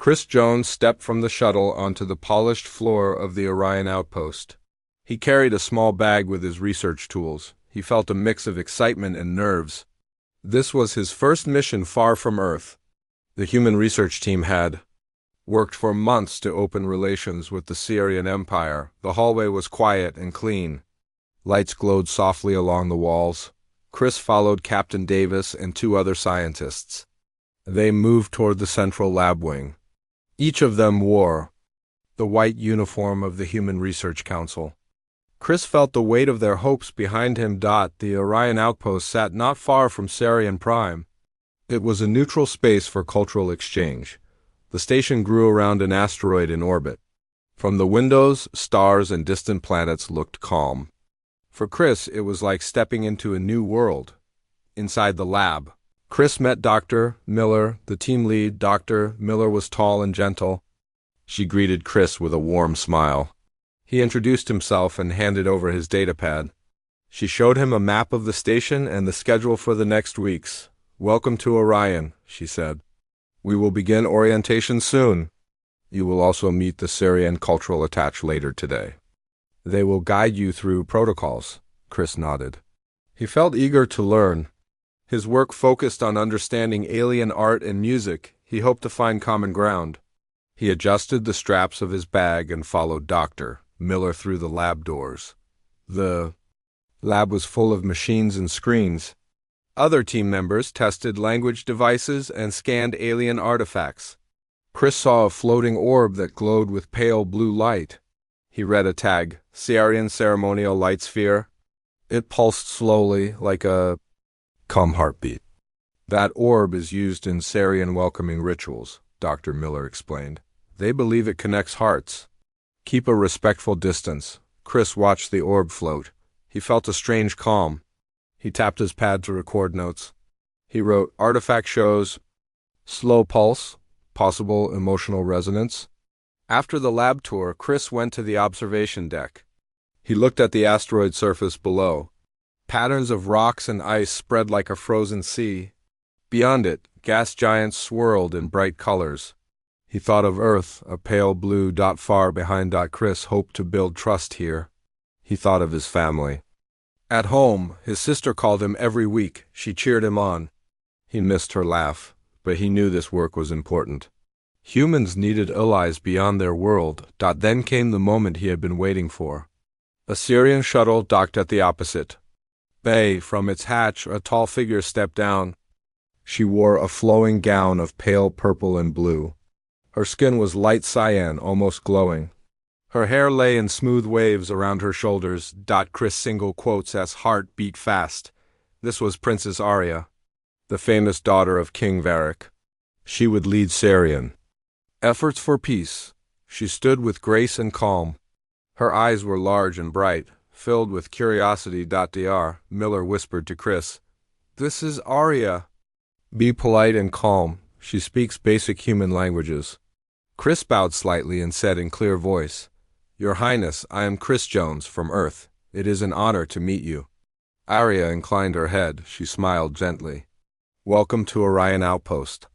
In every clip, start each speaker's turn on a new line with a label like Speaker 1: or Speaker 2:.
Speaker 1: Chris Jones stepped from the shuttle onto the polished floor of the Orion outpost. He carried a small bag with his research tools. He felt a mix of excitement and nerves. This was his first mission far from Earth. The human research team had worked for months to open relations with the Syrian Empire. The hallway was quiet and clean. Lights glowed softly along the walls. Chris followed Captain Davis and two other scientists. They moved toward the central lab wing. Each of them wore the white uniform of the Human Research Council. Chris felt the weight of their hopes behind him. The Orion outpost sat not far from Sarian Prime. It was a neutral space for cultural exchange. The station grew around an asteroid in orbit. From the windows, stars and distant planets looked calm. For Chris, it was like stepping into a new world. Inside the lab, Chris met Dr. Miller, the team lead. Dr. Miller was tall and gentle. She greeted Chris with a warm smile. He introduced himself and handed over his datapad. She showed him a map of the station and the schedule for the next weeks. "Welcome to Orion," she said. "We will begin orientation soon. You will also meet the Syrian cultural attach later today. They will guide you through protocols." Chris nodded. He felt eager to learn. His work focused on understanding alien art and music. He hoped to find common ground. He adjusted the straps of his bag and followed Dr. Miller through the lab doors. The lab was full of machines and screens. Other team members tested language devices and scanned alien artifacts. Chris saw a floating orb that glowed with pale blue light. He read a tag, Syrian Ceremonial Light Sphere. It pulsed slowly, like a calm heartbeat. "That orb is used in Syrian welcoming rituals," Dr. Miller explained. "They believe it connects hearts. Keep a respectful distance." Chris watched the orb float. He felt a strange calm. He tapped his pad to record notes. He wrote, "Artifact shows slow pulse, possible emotional resonance." After the lab tour, Chris went to the observation deck. He looked at the asteroid surface below. Patterns of rocks and ice spread like a frozen sea. Beyond it, gas giants swirled in bright colors. He thought of Earth, a pale blue dot far behind. Chris hoped to build trust here. He thought of his family. At home, his sister called him every week. She cheered him on. He missed her laugh, but he knew this work was important. Humans needed allies beyond their world. Then came the moment he had been waiting for. A Syrian shuttle docked at the opposite bay. From its hatch, a tall figure stepped down. She wore a flowing gown of pale purple and blue. Her skin was light cyan, almost glowing. Her hair lay in smooth waves around her shoulders. Chris single quotes as heart beat fast. This was Princess Arya, the famous daughter of King Varric. She would lead Syrian efforts for peace. She stood with grace and calm. Her eyes were large and bright, filled with curiosity. Dr. Miller whispered to Chris, "This is Arya. Be polite and calm. She speaks basic human languages." Chris bowed slightly and said in clear voice, "Your Highness, I am Chris Jones from Earth. It is an honor to meet you." Arya inclined her head. She smiled gently. "Welcome to Orion Outpost.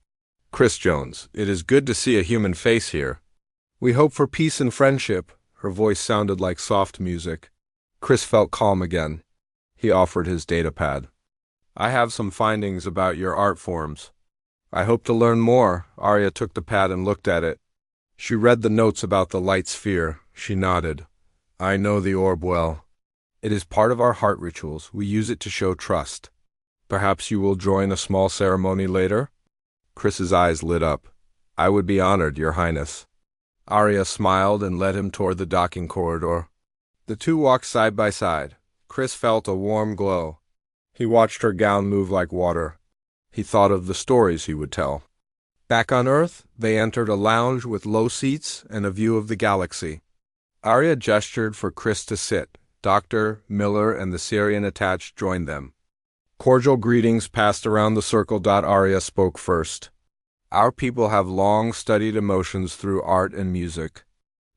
Speaker 1: Chris Jones, it is good to see a human face here. We hope for peace and friendship." Her voice sounded like soft music. Chris felt calm again. He offered his datapad. "I have some findings about your art forms. I hope to learn more." Arya took the pad and looked at it. She read the notes about the light sphere. She nodded. "I know the orb well. It is part of our heart rituals. We use it to show trust. Perhaps you will join a small ceremony later?" Chris's eyes lit up. "I would be honored, Your Highness." Arya smiled and led him toward the docking corridor. The two walked side by side. Chris felt a warm glow. He watched her gown move like water. He thought of the stories he would tell. Back on Earth, they entered a lounge with low seats and a view of the galaxy. Arya gestured for Chris to sit. Dr. Miller and the Syrian attached joined them. Cordial greetings passed around the circle. Arya spoke first. "Our people have long studied emotions through art and music.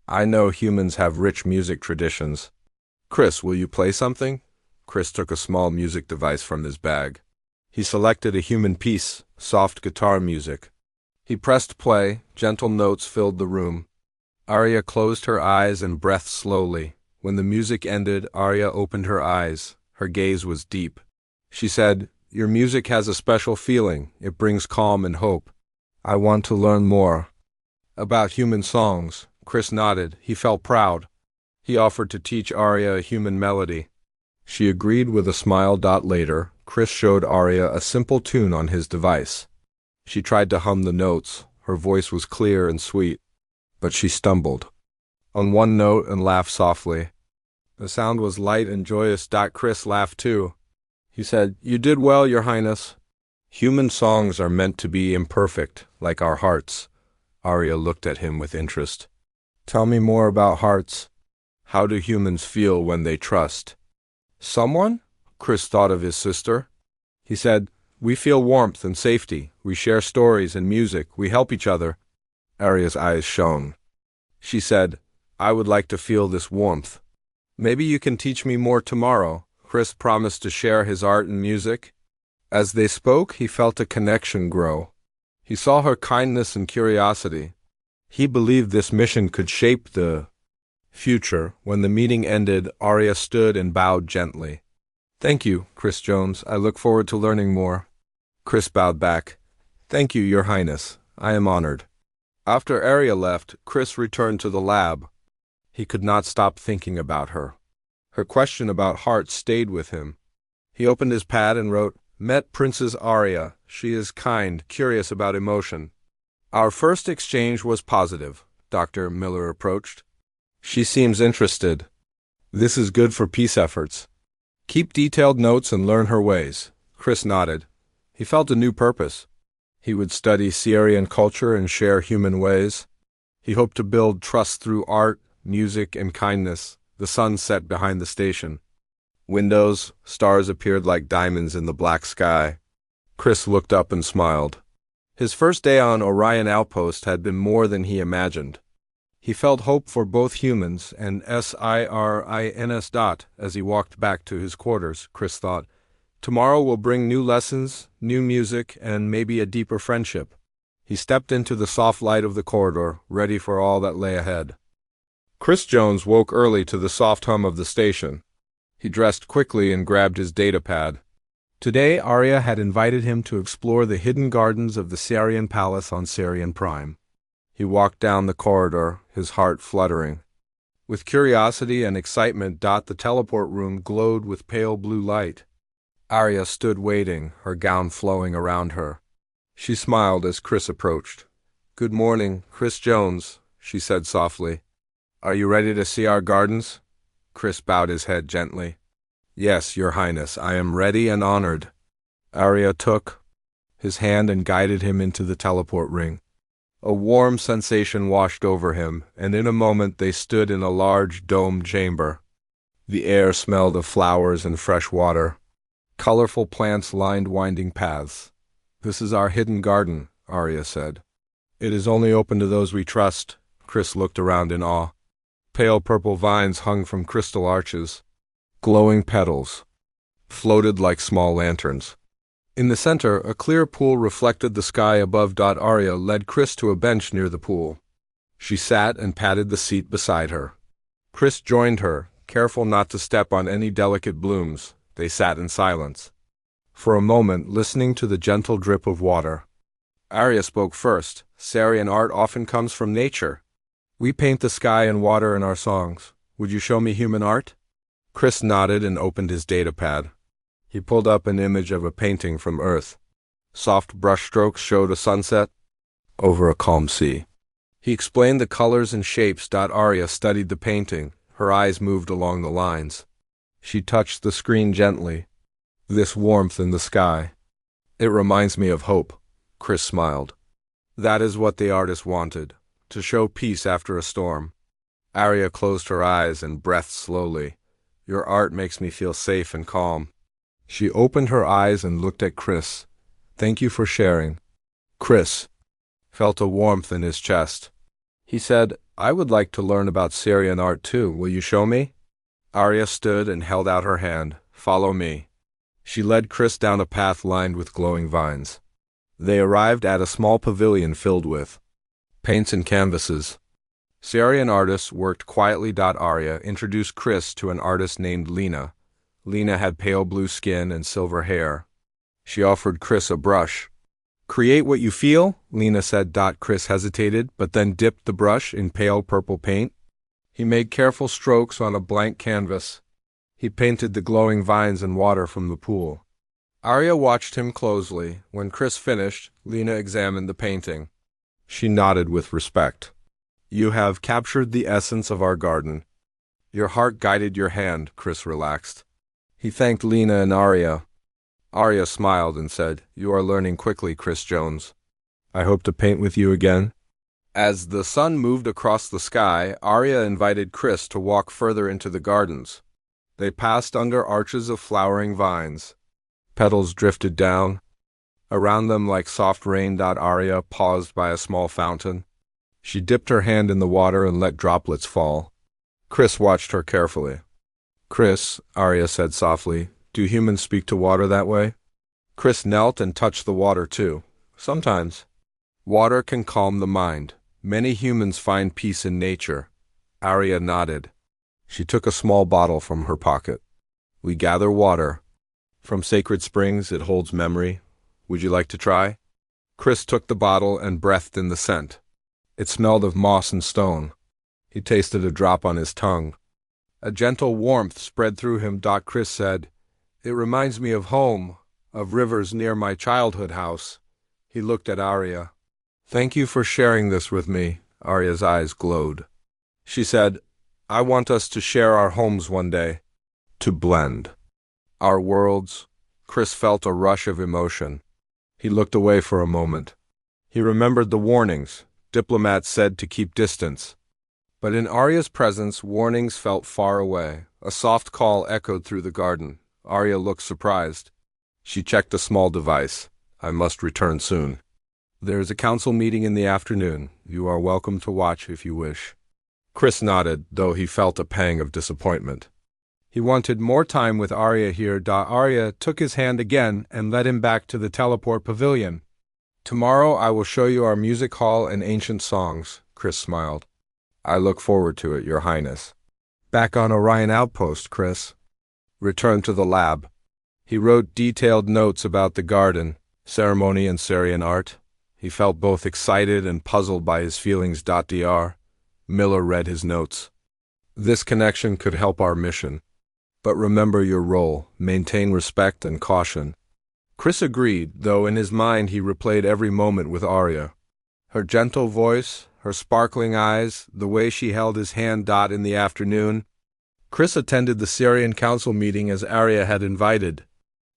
Speaker 1: I know humans have rich music traditions. Chris, will you play something?" Chris took a small music device from his bag. He selected a human piece, soft guitar music. He pressed play, gentle notes filled the room. Arya closed her eyes and breathed slowly. When the music ended, Arya opened her eyes. Her gaze was deep. She said, "Your music has a special feeling. It brings calm and hope. I want to learn more." About human songs, Chris nodded. He felt proud. He offered to teach Arya a human melody. She agreed with a smile. Later, Chris showed Arya a simple tune on his device. She tried to hum the notes. Her voice was clear and sweet, but she stumbled on one note and laughed softly. The sound was light and joyous. Chris laughed too. He said, "You did well, Your Highness." Human songs are meant to be imperfect, like our hearts. Arya looked at him with interest. "Tell me more about hearts. How do humans feel when they trust someone?" Chris thought of his sister. He said, "We feel warmth and safety. We share stories and music. We help each other." Arya's eyes shone. She said, "I would like to feel this warmth. Maybe you can teach me more tomorrow." Chris promised to share his art and music. As they spoke, he felt a connection grow. He saw her kindness and curiosity. He believed this mission could shape the future. When the meeting ended, Arya stood and bowed gently. "Thank you, Chris Jones. I look forward to learning more." Chris bowed back. "Thank you, Your Highness. I am honored." After Arya left, Chris returned to the lab. He could not stop thinking about her. Her question about hearts stayed with him. He opened his pad and wrote, "Met Princess Arya. She is kind, curious about emotion." "Our first exchange was positive," Dr. Miller approached. "She seems interested. This is good for peace efforts. Keep detailed notes and learn her ways." Chris nodded. He felt a new purpose. He would study Sierran culture and share human ways. He hoped to build trust through art, music, and kindness. The sun set behind the station. Windows, stars appeared like diamonds in the black sky. Chris looked up and smiled. His first day on Orion Outpost had been more than he imagined. He felt hope for both humans and SIRINS. As he walked back to his quarters, Chris thought, "Tomorrow will bring new lessons, new music, and maybe a deeper friendship." He stepped into the soft light of the corridor, ready for all that lay ahead. Chris Jones woke early to the soft hum of the station. He dressed quickly and grabbed his datapad. Today, Arya had invited him to explore the hidden gardens of the Sarian Palace on Sarian Prime. He walked down the corridor, his heart fluttering. With curiosity and excitement, the teleport room glowed with pale blue light. Arya stood waiting, her gown flowing around her. She smiled as Chris approached. "Good morning, Chris Jones," she said softly. "Are you ready to see our gardens?" Chris bowed his head gently. "Yes, Your Highness, I am ready and honored." Arya took his hand and guided him into the teleport ring. A warm sensation washed over him, and in a moment they stood in a large domed chamber. The air smelled of flowers and fresh water. Colorful plants lined winding paths. "This is our hidden garden," Arya said. "It is only open to those we trust." Chris looked around in awe. Pale purple vines hung from crystal arches. Glowing petals floated like small lanterns. In the center, a clear pool reflected the sky above. Arya led Chris to a bench near the pool. She sat and patted the seat beside her. Chris joined her, careful not to step on any delicate blooms. They sat in silence. For a moment, listening to the gentle drip of water. Arya spoke first. "Sarian art often comes from nature. We paint the sky and water in our songs. Would you show me human art?" Chris nodded and opened his datapad. He pulled up an image of a painting from Earth. Soft brushstrokes showed a sunset over a calm sea. He explained the colors and shapes. Arya studied the painting. Her eyes moved along the lines. She touched the screen gently. "This warmth in the sky. It reminds me of hope." Chris smiled. That is what the artist wanted, to show peace after a storm. Arya closed her eyes and breathed slowly. "Your art makes me feel safe and calm." She opened her eyes and looked at Chris. "Thank you for sharing." Chris felt a warmth in his chest. He said, "I would like to learn about Syrian art too. Will you show me?" Arya stood and held out her hand. "Follow me." She led Chris down a path lined with glowing vines. They arrived at a small pavilion filled with paints and canvases. Syrian artists worked quietly. Arya introduced Chris to an artist named Lena. Lena had pale blue skin and silver hair. She offered Chris a brush. "Create what you feel," Lena said. Chris hesitated, but then dipped the brush in pale purple paint. He made careful strokes on a blank canvas. He painted the glowing vines and water from the pool. Arya watched him closely. When Chris finished, Lena examined the painting. She nodded with respect. "You have captured the essence of our garden." "Your heart guided your hand," Chris relaxed. He thanked Lena and Arya. Arya smiled and said, "You are learning quickly, Chris Jones. I hope to paint with you again." As the sun moved across the sky, Arya invited Chris to walk further into the gardens. They passed under arches of flowering vines. Petals drifted down around them like soft rain. Arya paused by a small fountain. She dipped her hand in the water and let droplets fall. Chris watched her carefully. "Chris," Arya said softly, "do humans speak to water that way?" Chris knelt and touched the water too. "Sometimes. Water can calm the mind. Many humans find peace in nature." Arya nodded. She took a small bottle from her pocket. "We gather water from sacred springs. It holds memory. Would you like to try?" Chris took the bottle and breathed in the scent. It smelled of moss and stone. He tasted a drop on his tongue. A gentle warmth spread through him. Chris said, "It reminds me of home, of rivers near my childhood house." He looked at Arya. "Thank you for sharing this with me." Arya's eyes glowed. She said, "I want us to share our homes one day. To blend our worlds." Chris felt a rush of emotion. He looked away for a moment. He remembered the warnings. Diplomats said to keep distance. But in Arya's presence, warnings felt far away. A soft call echoed through the garden. Arya looked surprised. She checked a small device. "I must return soon. There is a council meeting in the afternoon. You are welcome to watch if you wish." Chris nodded, though he felt a pang of disappointment. He wanted more time with Arya here. Arya took his hand again and led him back to the teleport pavilion. "Tomorrow I will show you our music hall and ancient songs," Chris smiled. "I look forward to it, Your Highness." Back on Orion Outpost, Chris returned to the lab. He wrote detailed notes about the garden, ceremony, and Syrian art. He felt both excited and puzzled by his feelings. Dr. Miller read his notes. "This connection could help our mission. But remember your role, maintain respect and caution." Chris agreed, though in his mind he replayed every moment with Arya. Her gentle voice, her sparkling eyes, the way she held his hand. In the afternoon, Chris attended the Syrian council meeting as Arya had invited.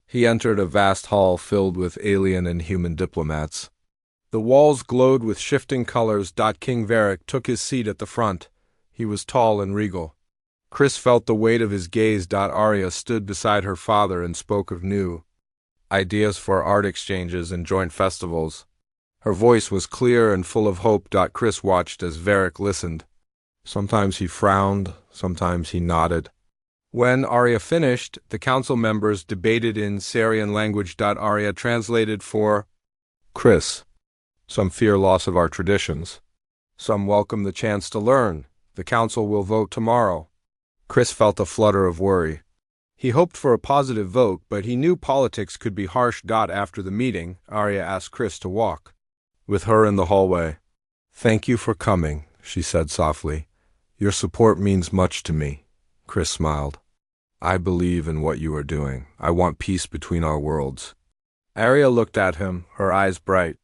Speaker 1: He entered a vast hall filled with alien and human diplomats. The walls glowed with shifting colors. King Varric took his seat at the front. He was tall and regal. Chris felt the weight of his gaze. Arya stood beside her father and spoke of new ideas for art exchanges and joint festivals. Her voice was clear and full of hope. Chris watched as Varric listened. Sometimes he frowned, sometimes he nodded. When Arya finished, the council members debated in Syrian language. Arya translated for Chris. "Some fear loss of our traditions. Some welcome the chance to learn. The council will vote tomorrow." Chris felt a flutter of worry. He hoped for a positive vote, but he knew politics could be harsh. After the meeting, Arya asked Chris to walk with her in the hallway. "Thank you for coming," she said softly. "Your support means much to me." Chris smiled. "I believe in what you are doing. I want peace between our worlds." Arya looked at him, her eyes bright.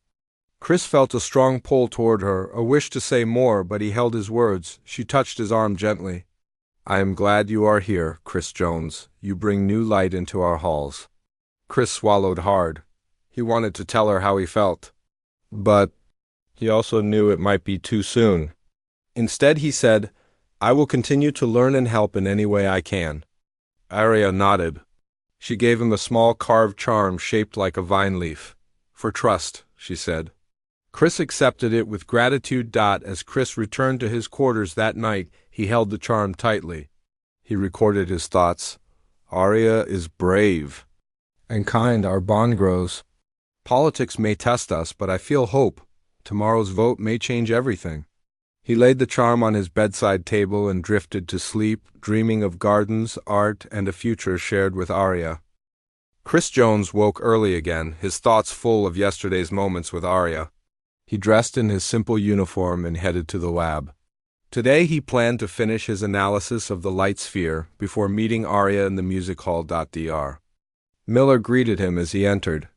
Speaker 1: Chris felt a strong pull toward her, a wish to say more, but he held his words. She touched his arm gently. "I am glad you are here, Chris Jones. You bring new light into our halls." Chris swallowed hard. He wanted to tell her how he felt, but he also knew it might be too soon. Instead, he said, "I will continue to learn and help in any way I can." Arya nodded. She gave him a small carved charm shaped like a vine leaf. "For trust," she said. Chris accepted it with gratitude. As Chris returned to his quarters that night, he held the charm tightly. He recorded his thoughts. "Arya is brave and kind. Our bond grows Politics may test us, but I feel hope. Tomorrow's vote may change everything. He laid the charm on his bedside table and drifted to sleep, dreaming of gardens, art, and a future shared with Arya. Chris Jones woke early again, his thoughts full of yesterday's moments with Arya. He dressed in his simple uniform and headed to the lab. Today he planned to finish his analysis of the light sphere before meeting Arya in the music hall. Dr. Miller greeted him as he entered.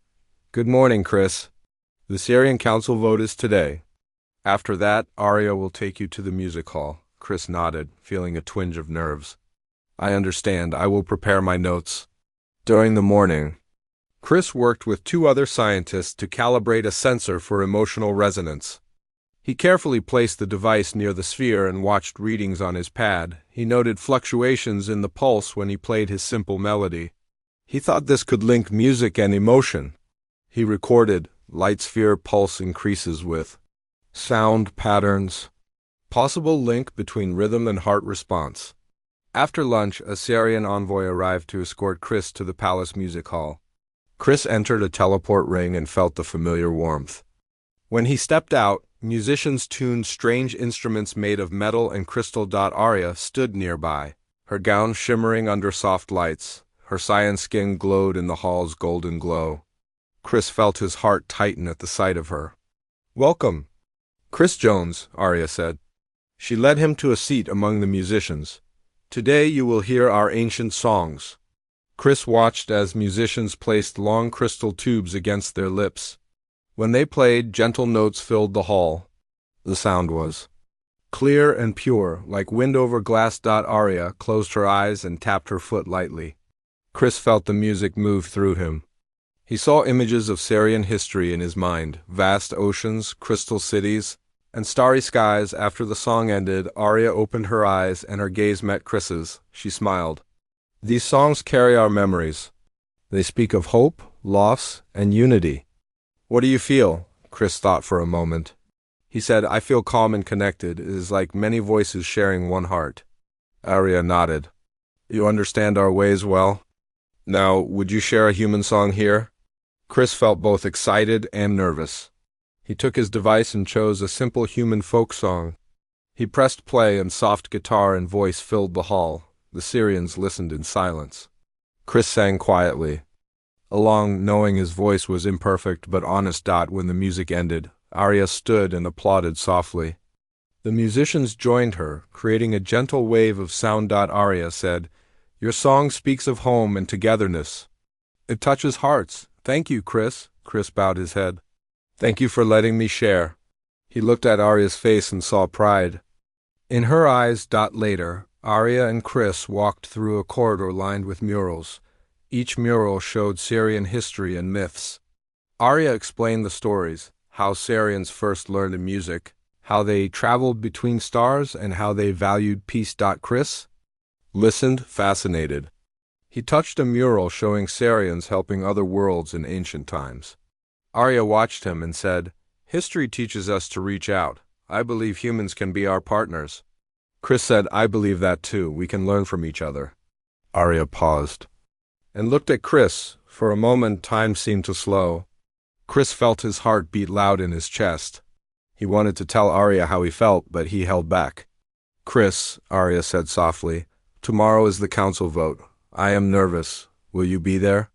Speaker 1: "Good morning, Chris. The Syrian Council vote is today. After that, Arya will take you to the music hall." Chris nodded, feeling a twinge of nerves. "I understand. I will prepare my notes." During the morning, Chris worked with 2 other scientists to calibrate a sensor for emotional resonance. He carefully placed the device near the sphere and watched readings on his pad. He noted fluctuations in the pulse when he played his simple melody. He thought this could link music and emotion. He recorded, light sphere pulse increases with sound patterns. Possible link between rhythm and heart response. After lunch, a Syrian envoy arrived to escort Chris to the palace music hall. Chris entered a teleport ring and felt the familiar warmth. When he stepped out, musicians tuned strange instruments made of metal and crystal. Arya stood nearby, her gown shimmering under soft lights. Her cyan skin glowed in the hall's golden glow. Chris felt his heart tighten at the sight of her. "Welcome, Chris Jones," Arya said. She led him to a seat among the musicians. "Today you will hear our ancient songs." Chris watched as musicians placed long crystal tubes against their lips. When they played, gentle notes filled the hall. The sound was clear and pure, like wind over glass. Arya closed her eyes and tapped her foot lightly. Chris felt the music move through him. He saw images of Syrian history in his mind, vast oceans, crystal cities, and starry skies. After the song ended, Arya opened her eyes and her gaze met Chris's. She smiled. "These songs carry our memories. They speak of hope, loss, and unity." "What do you feel?" Chris thought for a moment. He said, "I feel calm and connected. It is like many voices sharing one heart." Arya nodded. "You understand our ways well. Now, would you share a human song here?" Chris felt both excited and nervous. He took his device and chose a simple human folk song. He pressed play and soft guitar and voice filled the hall. The Syrians listened in silence. Chris sang quietly, along knowing his voice was imperfect but honest. When the music ended, Arya stood and applauded softly. The musicians joined her, creating a gentle wave of sound. Arya said, "Your song speaks of home and togetherness. It touches hearts. Thank you, Chris." Chris bowed his head. "Thank you for letting me share." He looked at Arya's face and saw pride in her eyes. Later, Arya and Chris walked through a corridor lined with murals. Each mural showed Syrian history and myths. Arya explained the stories, how Syrians first learned music, how they traveled between stars, and how they valued peace. Chris listened, fascinated. He touched a mural showing Syrians helping other worlds in ancient times. Arya watched him and said, "History teaches us to reach out. I believe humans can be our partners." Chris said, "I believe that too. We can learn from each other." Arya paused and looked at Chris. For a moment, time seemed to slow. Chris felt his heart beat loud in his chest. He wanted to tell Arya how he felt, but he held back. "Chris," Arya said softly, "tomorrow is the council vote. I am nervous. Will you be there?"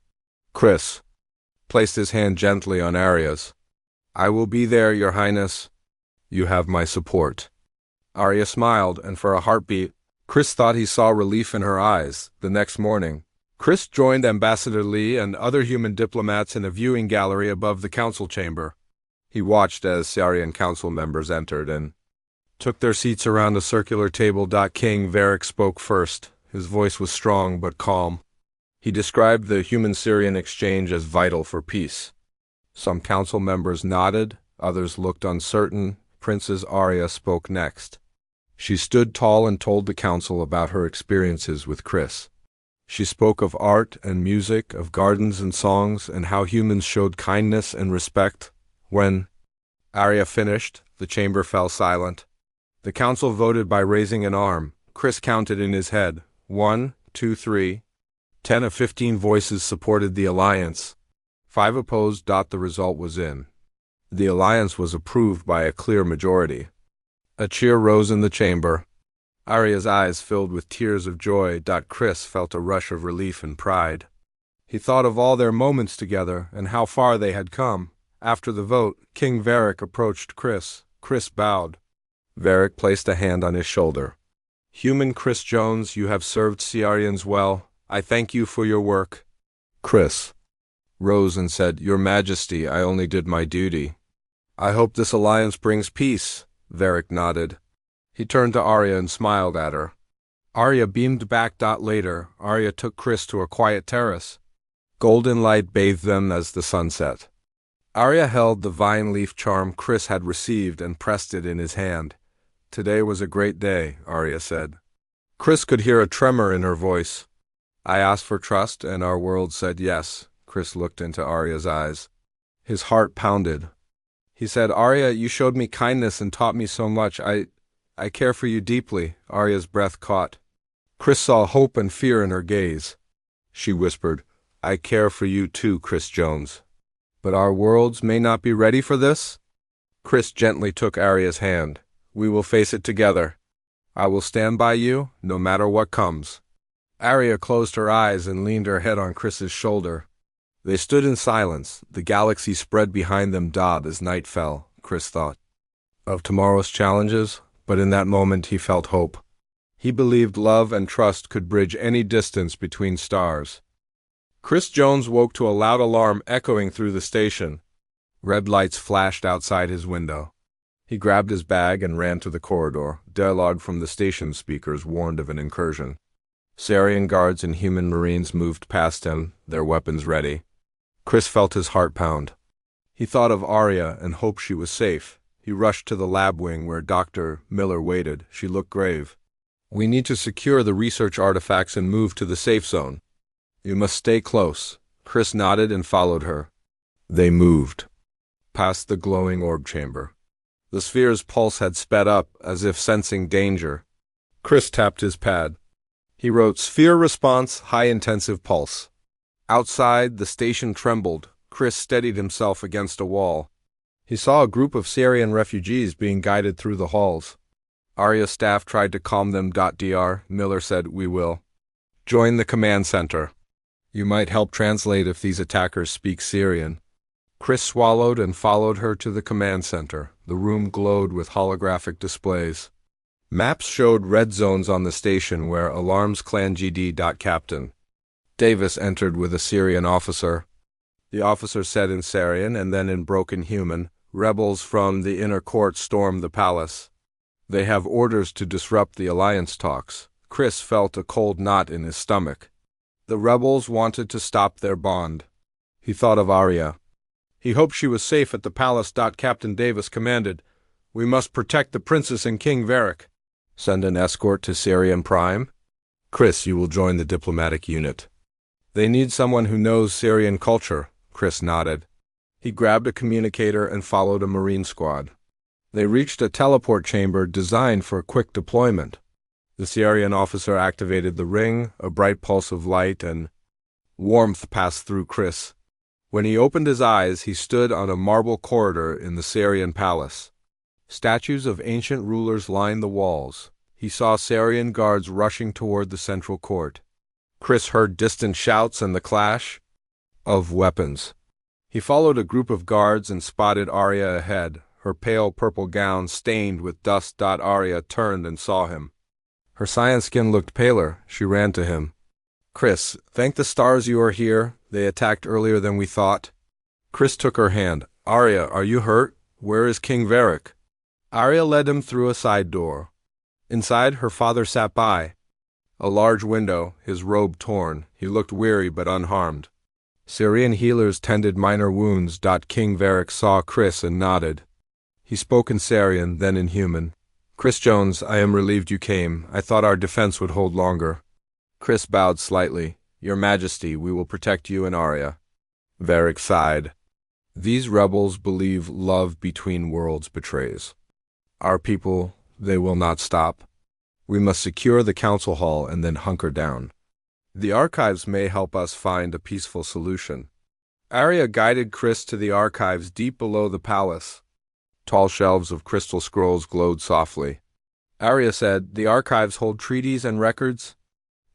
Speaker 1: Chris placed his hand gently on Arya's. "I will be there, Your Highness. You have my support." Arya smiled, and for a heartbeat, Chris thought he saw relief in her eyes. The next morning, Chris joined Ambassador Lee and other human diplomats in a viewing gallery above the council chamber. He watched as Syrian council members entered and took their seats around a circular table. King Varric spoke first. His voice was strong but calm. He described the human-Syrian exchange as vital for peace. Some council members nodded, others looked uncertain. Princess Arya spoke next. She stood tall and told the council about her experiences with Chris. She spoke of art and music, of gardens and songs, and how humans showed kindness and respect. When Arya finished, the chamber fell silent. The council voted by raising an arm. Chris counted in his head. 1, 2, 3. 10 of 15 voices supported the alliance. 5 opposed. The result was in. The alliance was approved by a clear majority. A cheer rose in the chamber. Arya's eyes filled with tears of joy. Chris felt a rush of relief and pride. He thought of all their moments together and how far they had come. After the vote, King Varric approached Chris. Chris bowed. Varric placed a hand on his shoulder. Human Chris Jones, you have served Ciarians well. I thank you for your work. Chris rose and said, Your Majesty, I only did my duty. I hope this alliance brings peace. Varric nodded. He turned to Arya and smiled at her. Arya beamed back. Later, Arya took Chris to a quiet terrace. Golden light bathed them as the sun set. Arya held the vine leaf charm Chris had received and pressed it in his hand. Today was a great day, Arya said. Chris could hear a tremor in her voice. I asked for trust, and our world said yes. Chris looked into Arya's eyes. His heart pounded. He said, Arya, you showed me kindness and taught me so much. I care for you deeply. Arya's breath caught. Chris saw hope and fear in her gaze. She whispered, I care for you too, Chris Jones. But our worlds may not be ready for this? Chris gently took Arya's hand. We will face it together. I will stand by you, no matter what comes. Arya closed her eyes and leaned her head on Chris's shoulder. They stood in silence. The galaxy spread behind them as night fell. Chris thought of tomorrow's challenges, but in that moment he felt hope. He believed love and trust could bridge any distance between stars. Chris Jones woke to a loud alarm echoing through the station. Red lights flashed outside his window. He grabbed his bag and ran to the corridor. Dialogue from the station speakers warned of an incursion. Sarian guards and human marines moved past him, their weapons ready. Chris felt his heart pound. He thought of Arya and hoped she was safe. He rushed to the lab wing where Dr. Miller waited. She looked grave. We need to secure the research artifacts and move to the safe zone. You must stay close. Chris nodded and followed her. They moved past the glowing orb chamber. The sphere's pulse had sped up, as if sensing danger. Chris tapped his pad. He wrote, Sphere response, high-intensive pulse. Outside, the station trembled. Chris steadied himself against a wall. He saw a group of Syrian refugees being guided through the halls. Arya's staff tried to calm them. Dr. Miller said, We will. Join the command center. You might help translate if these attackers speak Syrian. Chris swallowed and followed her to the command center. The room glowed with holographic displays. Maps showed red zones on the station where alarms Clan GD. Captain Davis entered with a Syrian officer. The officer said in Syrian and then in broken human, Rebels from the inner court stormed the palace. They have orders to disrupt the alliance talks. Chris felt a cold knot in his stomach. The rebels wanted to stop their bond. He thought of Arya. He hoped she was safe at the palace. Captain Davis commanded, We must protect the princess and King Varric. Send an escort to Syrian Prime. Chris, you will join the diplomatic unit. They need someone who knows Syrian culture. Chris nodded. He grabbed a communicator and followed a marine squad. They reached a teleport chamber designed for quick deployment. The Syrian officer activated the ring. A bright pulse of light and warmth passed through Chris. When he opened his eyes, he stood on a marble corridor in the Syrian palace. Statues of ancient rulers lined the walls. He saw Syrian guards rushing toward the central court. Chris heard distant shouts and the clash of weapons. He followed a group of guards and spotted Arya ahead, her pale purple gown stained with dust. Arya turned and saw him. Her cyan skin looked paler. She ran to him. Chris, thank the stars you are here. They attacked earlier than we thought. Chris took her hand. Arya, are you hurt? Where is King Varric? Arya led him through a side door. Inside, her father sat by a large window, his robe torn. He looked weary but unharmed. Syrian healers tended minor wounds. King Varric saw Chris and nodded. He spoke in Syrian, then in human. Chris Jones, I am relieved you came. I thought our defense would hold longer. Chris bowed slightly. Your Majesty, we will protect you and Arya. Varric sighed. These rebels believe love between worlds betrays. Our people, they will not stop. We must secure the council hall and then hunker down. The archives may help us find a peaceful solution. Arya guided Chris to the archives deep below the palace. Tall shelves of crystal scrolls glowed softly. Arya said, "The archives hold treaties and records.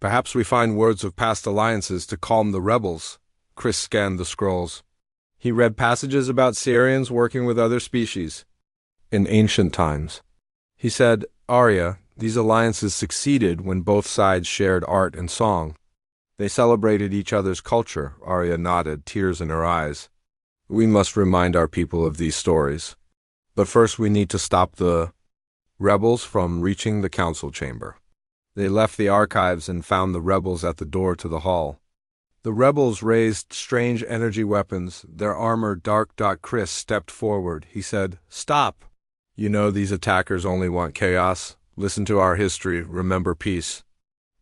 Speaker 1: Perhaps we find words of past alliances to calm the rebels." Chris scanned the scrolls. He read passages about Syrians working with other species in ancient times. He said, "Arya, these alliances succeeded when both sides shared art and song. They celebrated each other's culture." Arya nodded, tears in her eyes. "We must remind our people of these stories. But first we need to stop the rebels from reaching the council chamber." They left the archives and found the rebels at the door to the hall. The rebels raised strange energy weapons, their armor dark. Chris stepped forward. He said, "Stop. You know these attackers only want chaos. Listen to our history. Remember peace."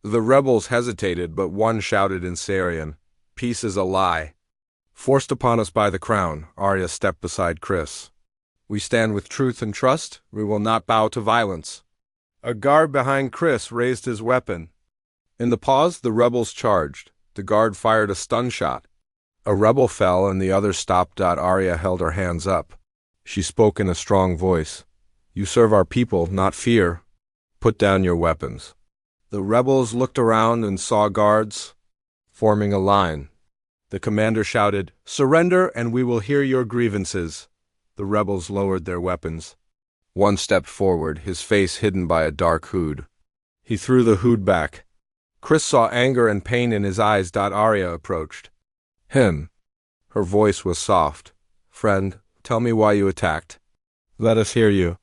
Speaker 1: The rebels hesitated, but one shouted in Syrian, "Peace is a lie. Forced upon us by the crown." Arya stepped beside Chris. "We stand with truth and trust. We will not bow to violence." A guard behind Chris raised his weapon. In the pause, the rebels charged. The guard fired a stun shot. A rebel fell and the other stopped. Arya held her hands up. She spoke in a strong voice. "You serve our people, not fear. Put down your weapons." The rebels looked around and saw guards forming a line. The commander shouted, "Surrender and we will hear your grievances." The rebels lowered their weapons. One stepped forward, his face hidden by a dark hood. He threw the hood back. Chris saw anger and pain in his eyes. Arya approached him. Her voice was soft. "Friend, tell me why you attacked. Let us hear you."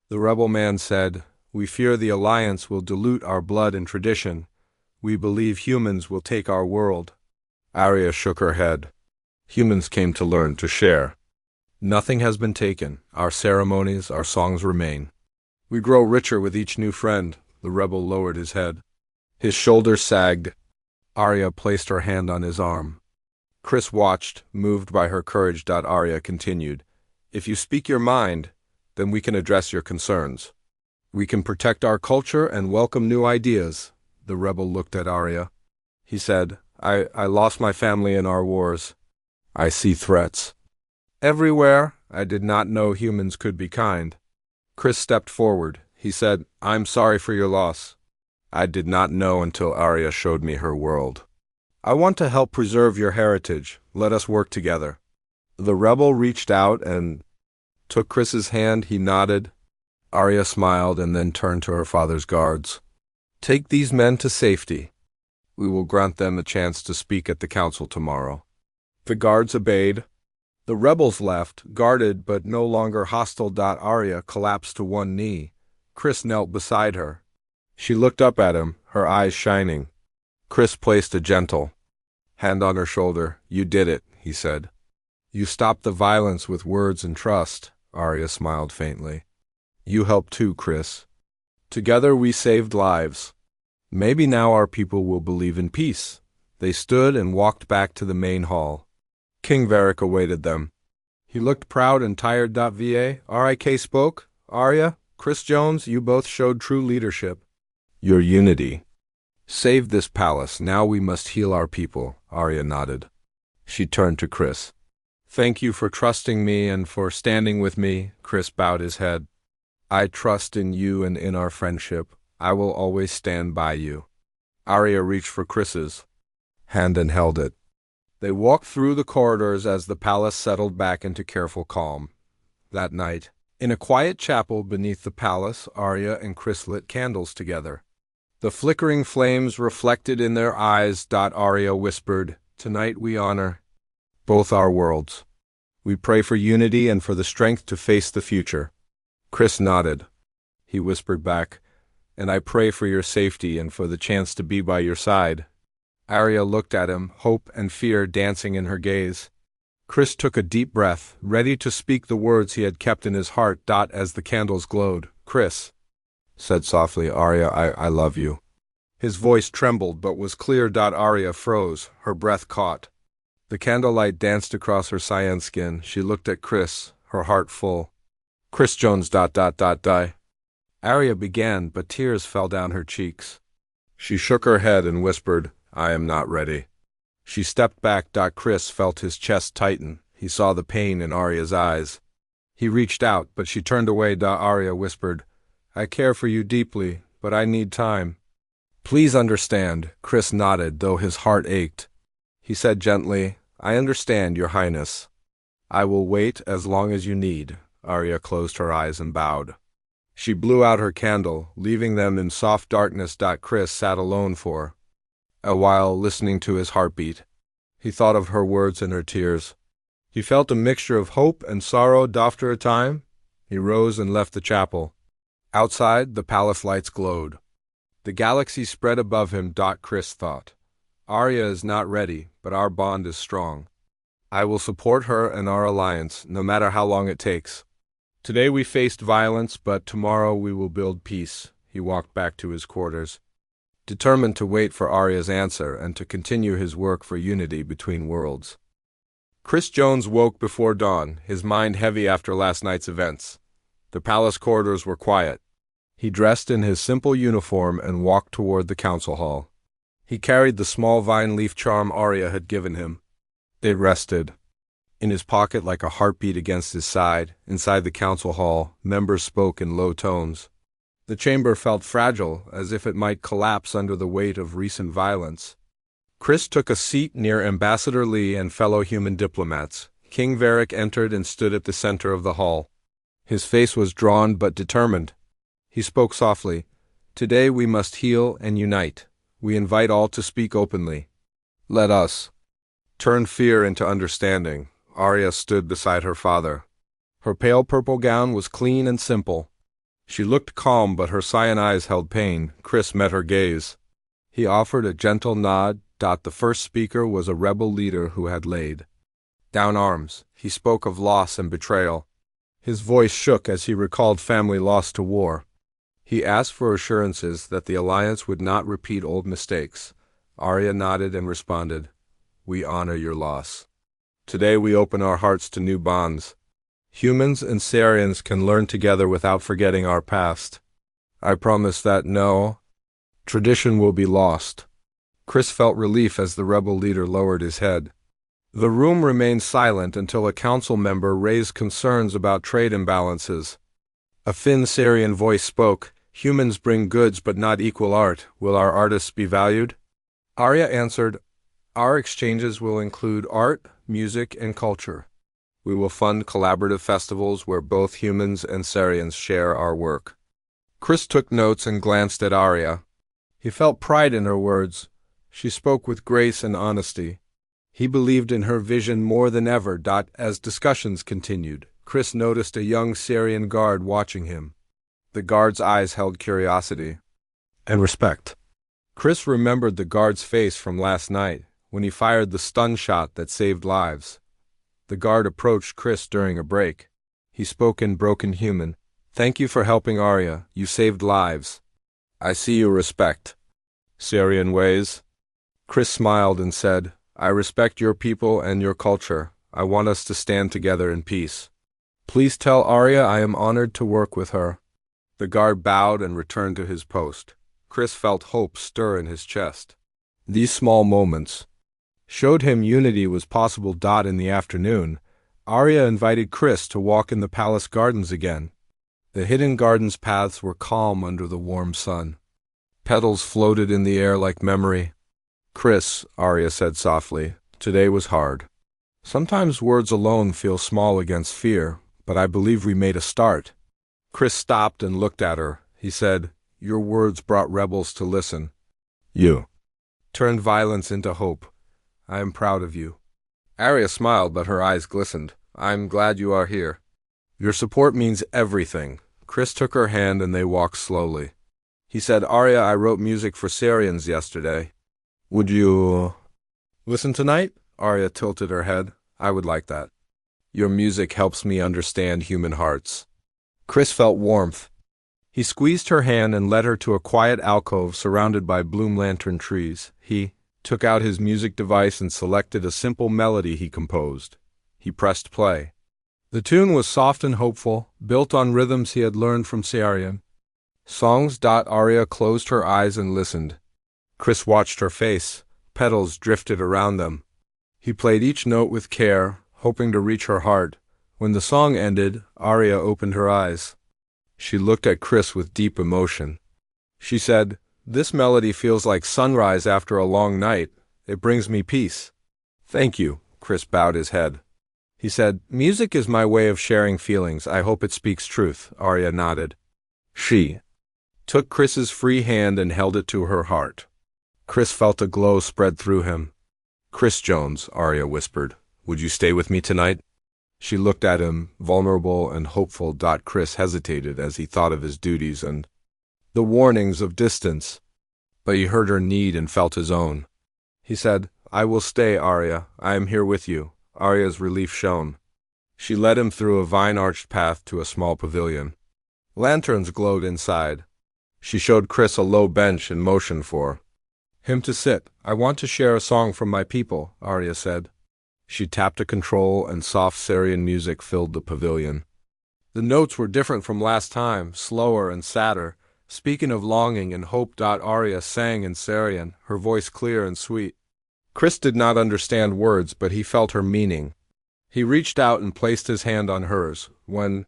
Speaker 1: The rebel man said, "We fear the alliance will dilute our blood and tradition. We believe humans will take our world." Arya shook her head. "Humans came to learn, to share. Nothing has been taken. Our ceremonies, our songs remain. We grow richer with each new friend." The rebel lowered his head. His shoulders sagged. Arya placed her hand on his arm. Chris watched, moved by her courage. Arya continued, "If you speak your mind, then we can address your concerns. We can protect our culture and welcome new ideas." The rebel looked at Arya. He said, I lost my family in our wars. I see threats everywhere. I did not know humans could be kind." Chris stepped forward. He said, "I'm sorry for your loss. I did not know until Arya showed me her world. I want to help preserve your heritage. Let us work together." The rebel reached out and took Chris's hand. He nodded. Arya smiled and then turned to her father's guards. "Take these men to safety. We will grant them a chance to speak at the council tomorrow." The guards obeyed. The rebels left, guarded but no longer hostile. Arya collapsed to one knee. Chris knelt beside her. She looked up at him, her eyes shining. Chris placed a gentle hand on her shoulder. "You did it," he said. "You stopped the violence with words and trust." Arya smiled faintly. "You helped too, Chris. Together we saved lives. Maybe now our people will believe in peace." They stood and walked back to the main hall. King Varric awaited them. He looked proud and tired. Rik spoke. "Arya, Chris Jones, you both showed true leadership. Your unity saved this palace. Now we must heal our people." Arya nodded. She turned to Chris. "Thank you for trusting me and for standing with me." Chris bowed his head. "I trust in you and in our friendship. I will always stand by you." Arya reached for Chris's hand and held it. They walked through the corridors as the palace settled back into careful calm. That night, in a quiet chapel beneath the palace, Arya and Chris lit candles together. The flickering flames reflected in their eyes. Arya whispered, "Tonight we honor both our worlds. We pray for unity and for the strength to face the future." Chris nodded. He whispered back, "And I pray for your safety and for the chance to be by your side." Arya looked at him, hope and fear dancing in her gaze. Chris took a deep breath, ready to speak the words he had kept in his heart. As the candles glowed, "Chris said softly, Arya, I love you." His voice trembled but was clear. Arya froze, her breath caught. The candlelight danced across her cyan skin. She looked at Chris, her heart full. "Chris Jones, die." Arya began, but tears fell down her cheeks. She shook her head and whispered, "I am not ready." She stepped back. Chris felt his chest tighten. He saw the pain in Arya's eyes. He reached out, but she turned away. Arya whispered, I care for you deeply, but I need time. Please understand. Chris nodded, though his heart ached. He said gently, I understand, Your Highness. I will wait as long as you need. Arya closed her eyes and bowed. She blew out her candle, leaving them in soft darkness. Chris sat alone for a while, listening to his heartbeat. He thought of her words and her tears. He felt a mixture of hope and sorrow. After a time, he rose and left the chapel. Outside, the palace lights glowed. The galaxy spread above him. Chris thought, Arya is not ready, but our bond is strong. I will support her and our alliance, no matter how long it takes. Today we faced violence, but tomorrow we will build peace. He walked back to his quarters, determined to wait for Arya's answer and to continue his work for unity between worlds. Chris Jones woke before dawn, his mind heavy after last night's events. The palace corridors were quiet. He dressed in his simple uniform and walked toward the council hall. He carried the small vine leaf charm Arya had given him. It rested in his pocket like a heartbeat against his side. Inside the council hall, members spoke in low tones. The chamber felt fragile, as if it might collapse under the weight of recent violence. Chris took a seat near Ambassador Lee and fellow human diplomats. King Varric entered and stood at the center of the hall. His face was drawn but determined. He spoke softly. Today we must heal and unite. We invite all to speak openly. Let us turn fear into understanding. Arya stood beside her father. Her pale purple gown was clean and simple. She looked calm, but her cyan eyes held pain. Chris met her gaze. He offered a gentle nod. The first speaker was a rebel leader who had laid down arms. He spoke of loss and betrayal. His voice shook as he recalled family lost to war. He asked for assurances that the alliance would not repeat old mistakes. Arya nodded and responded, We honor your loss. Today we open our hearts to new bonds. Humans and Sarians can learn together without forgetting our past. I promise that no tradition will be lost. Chris felt relief as the rebel leader lowered his head. The room remained silent until a council member raised concerns about trade imbalances. A thin Sarian voice spoke, Humans bring goods but not equal art. Will our artists be valued? Arya answered, Our exchanges will include art, music, and culture. We will fund collaborative festivals where both humans and Sarians share our work. Chris took notes and glanced at Arya. He felt pride in her words. She spoke with grace and honesty. He believed in her vision more than ever. As discussions continued, Chris noticed a young Sarian guard watching him. The guard's eyes held curiosity and respect. Chris remembered the guard's face from last night, when he fired the stun shot that saved lives. The guard approached Chris during a break. He spoke in broken human. Thank you for helping Arya. You saved lives. I see you respect Sarian ways. Chris smiled and said, I respect your people and your culture. I want us to stand together in peace. Please tell Arya I am honored to work with her. The guard bowed and returned to his post. Chris felt hope stir in his chest. These small moments showed him unity was possible. In the afternoon, Arya invited Chris to walk in the palace gardens again. The hidden gardens' paths were calm under the warm sun. Petals floated in the air like memory. Chris, Arya said softly, today was hard. Sometimes words alone feel small against fear, but I believe we made a start. Chris stopped and looked at her. He said, Your words brought rebels to listen. You turned violence into hope. I am proud of you. Arya smiled, but her eyes glistened. I'm glad you are here. Your support means everything. Chris took her hand and they walked slowly. He said, Arya, I wrote music for Sarians yesterday. Would you listen tonight? Arya tilted her head. I would like that. Your music helps me understand human hearts. Chris felt warmth. He squeezed her hand and led her to a quiet alcove surrounded by bloom lantern trees. He took out his music device and selected a simple melody he composed. He pressed play. The tune was soft and hopeful, built on rhythms he had learned from Sarian. Songs. Arya closed her eyes and listened. Chris watched her face. Petals drifted around them. He played each note with care, hoping to reach her heart. When the song ended, Arya opened her eyes. She looked at Chris with deep emotion. She said, "This melody feels like sunrise after a long night. It brings me peace." "Thank you," Chris bowed his head. He said, "Music is my way of sharing feelings. I hope it speaks truth." Arya nodded. She took Chris's free hand and held it to her heart. Chris felt a glow spread through him. "Chris Jones," Arya whispered, "would you stay with me tonight?" She looked at him, vulnerable and hopeful. Chris hesitated as he thought of his duties and the warnings of distance. But he heard her need and felt his own. He said, "I will stay, Arya. I am here with you." Arya's relief shone. She led him through a vine-arched path to a small pavilion. Lanterns glowed inside. She showed Chris a low bench and motioned for him to sit. "I want to share a song from my people," Arya said. She tapped a control and soft Syrian music filled the pavilion. The notes were different from last time, slower and sadder, speaking of longing and hope. Arya sang in Syrian, her voice clear and sweet. Chris did not understand words, but he felt her meaning. He reached out and placed his hand on hers. When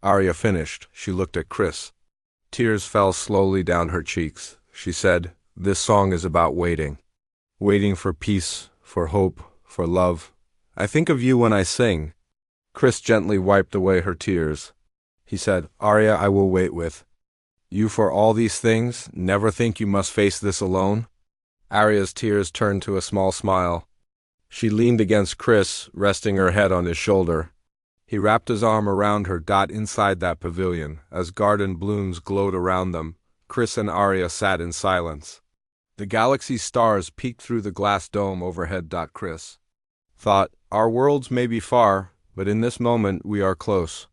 Speaker 1: Arya finished, she looked at Chris. Tears fell slowly down her cheeks. She said, "This song is about waiting. Waiting for peace, for hope, for love. I think of you when I sing." Chris gently wiped away her tears. He said, "Arya, I will wait with you for all these things. Never think you must face this alone." Arya's tears turned to a small smile. She leaned against Chris, resting her head on his shoulder. He wrapped his arm around her. Inside that pavilion, as garden blooms glowed around them, Chris and Arya sat in silence. The galaxy's stars peeked through the glass dome overhead. Chris thought, "Our worlds may be far, but in this moment we are close.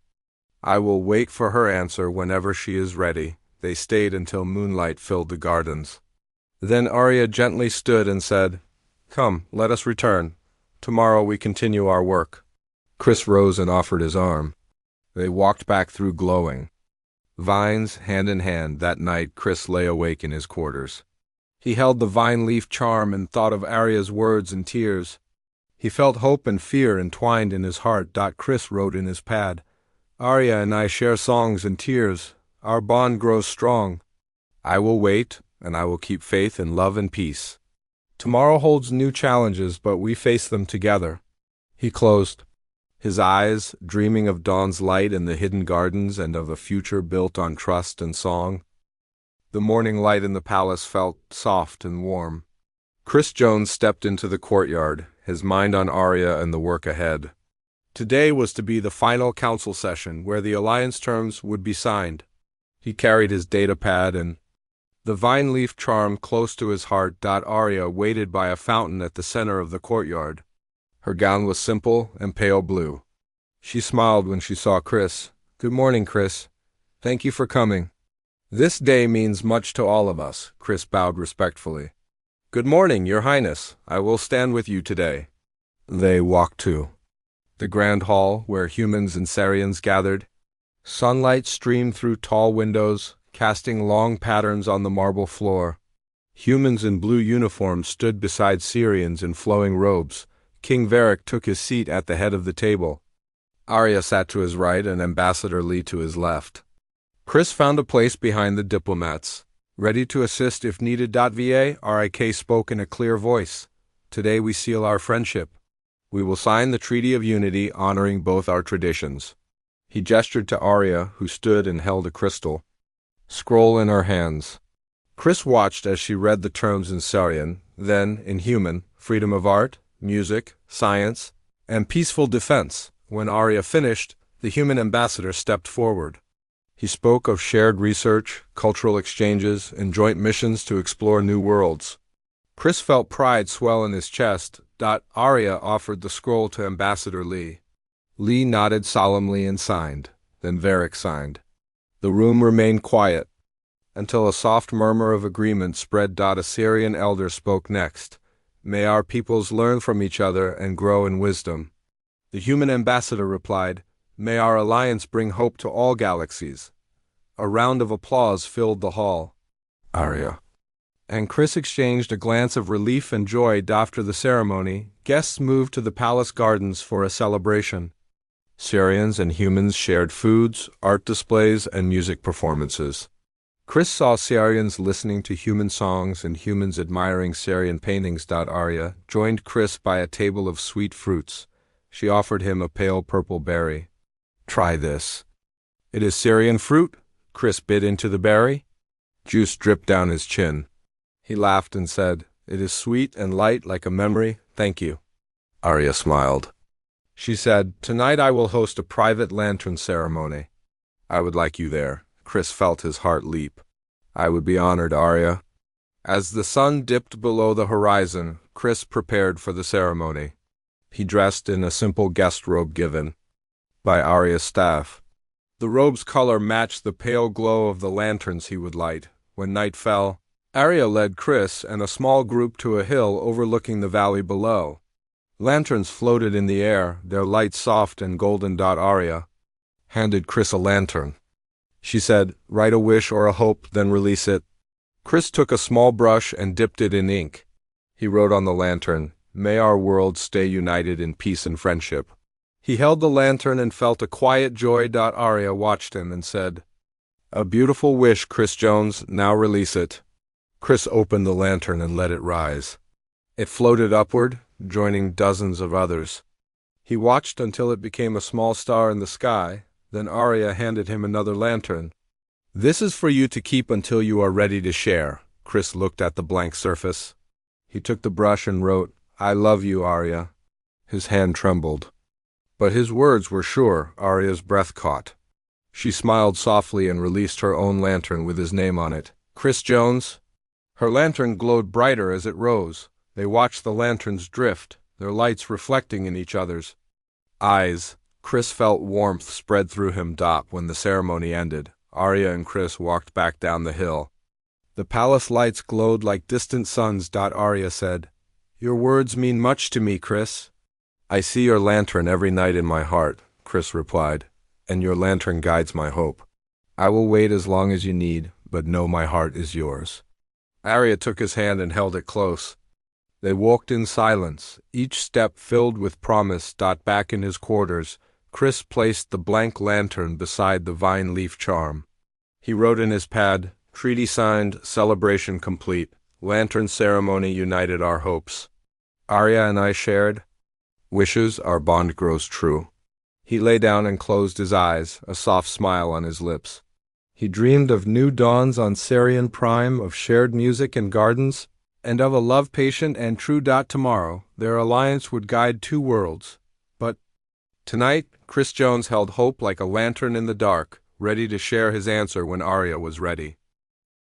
Speaker 1: I will wait for her answer whenever she is ready." They stayed until moonlight filled the gardens. Then Arya gently stood and said, "Come, let us return. Tomorrow we continue our work." Chris rose and offered his arm. They walked back through glowing vines, hand in hand. That night Chris lay awake in his quarters. He held the vine leaf charm and thought of Arya's words and tears. He felt hope and fear entwined in his heart. Chris wrote in his pad, "Arya and I share songs and tears. Our bond grows strong. I will wait, and I will keep faith in love and peace. Tomorrow holds new challenges, but we face them together." He closed his eyes, dreaming of dawn's light in the hidden gardens and of a future built on trust and song. The morning light in the palace felt soft and warm. Chris Jones stepped into the courtyard, his mind on Arya and the work ahead. Today was to be the final council session where the alliance terms would be signed. He carried his datapad and the vine leaf charm close to his heart. Arya waited by a fountain at the center of the courtyard. Her gown was simple and pale blue. She smiled when she saw Chris. "Good morning, Chris. Thank you for coming. This day means much to all of us." Chris bowed respectfully. "Good morning, Your Highness. I will stand with you today." They walked to the grand hall where humans and Sarians gathered. Sunlight streamed through tall windows, casting long patterns on the marble floor. Humans in blue uniforms stood beside Syrians in flowing robes. King Varric took his seat at the head of the table. Arya sat to his right and Ambassador Lee to his left. Chris found a place behind the diplomats, ready to assist if needed. Rik spoke in a clear voice. "Today we seal our friendship. We will sign the Treaty of Unity, honoring both our traditions." He gestured to Arya, who stood and held a crystal scroll in her hands. Chris watched as she read the terms in Syrian, then in human: freedom of art, music, science, and peaceful defense. When Arya finished, the human ambassador stepped forward. He spoke of shared research, cultural exchanges, and joint missions to explore new worlds. Chris felt pride swell in his chest. Arya offered the scroll to Ambassador Lee. Lee nodded solemnly and signed. Then Varric signed. The room remained quiet until a soft murmur of agreement spread. A Syrian elder spoke next. "May our peoples learn from each other and grow in wisdom." The human ambassador replied, "May our alliance bring hope to all galaxies." A round of applause filled the hall. Arya and Chris exchanged a glance of relief and joy. After the ceremony, guests moved to the palace gardens for a celebration. Sarians and humans shared foods, art displays, and music performances. Chris saw Sarians listening to human songs and humans admiring Sarian paintings. Arya joined Chris by a table of sweet fruits. She offered him a pale purple berry. "Try this." "It is Sarian fruit?" Chris bit into the berry. Juice dripped down his chin. He laughed and said, "It is sweet and light like a memory, thank you." Arya smiled. She said, "Tonight I will host a private lantern ceremony. I would like you there." Chris felt his heart leap. "I would be honored, Arya." As the sun dipped below the horizon, Chris prepared for the ceremony. He dressed in a simple guest robe given by Arya's staff. The robe's color matched the pale glow of the lanterns he would light. When night fell, Arya led Chris and a small group to a hill overlooking the valley below. Lanterns floated in the air, their light soft and golden. Arya handed Chris a lantern. She said, "Write a wish or a hope, then release it." Chris took a small brush and dipped it in ink. He wrote on the lantern, "May our world stay united in peace and friendship." He held the lantern and felt a quiet joy. Arya watched him and said, "A beautiful wish, Chris Jones, now release it." Chris opened the lantern and let it rise. It floated upward, joining dozens of others. He watched until it became a small star in the sky. Then Arya handed him another lantern. "This is for you to keep until you are ready to share." Chris looked at the blank surface. He took the brush and wrote, "I love you, Arya." His hand trembled. But his words were sure. Arya's breath caught. She smiled softly and released her own lantern with his name on it. "Chris Jones." Her lantern glowed brighter as it rose. They watched the lanterns drift, their lights reflecting in each other's eyes. Chris felt warmth spread through him. When the ceremony ended, Arya and Chris walked back down the hill. The palace lights glowed like distant suns. Arya said, "Your words mean much to me, Chris." "I see your lantern every night in my heart," Chris replied, "and your lantern guides my hope. I will wait as long as you need, but know my heart is yours." Arya took his hand and held it close. They walked in silence, each step filled with promise. Back in his quarters, Chris placed the blank lantern beside the vine leaf charm. He wrote in his pad, "Treaty signed, celebration complete. Lantern ceremony united our hopes. Arya and I shared wishes, our bond grows true." He lay down and closed his eyes, a soft smile on his lips. He dreamed of new dawns on Sarian Prime, of shared music and gardens, and of a love patient and true. Tomorrow, their alliance would guide two worlds. But tonight, Chris Jones held hope like a lantern in the dark, ready to share his answer when Arya was ready.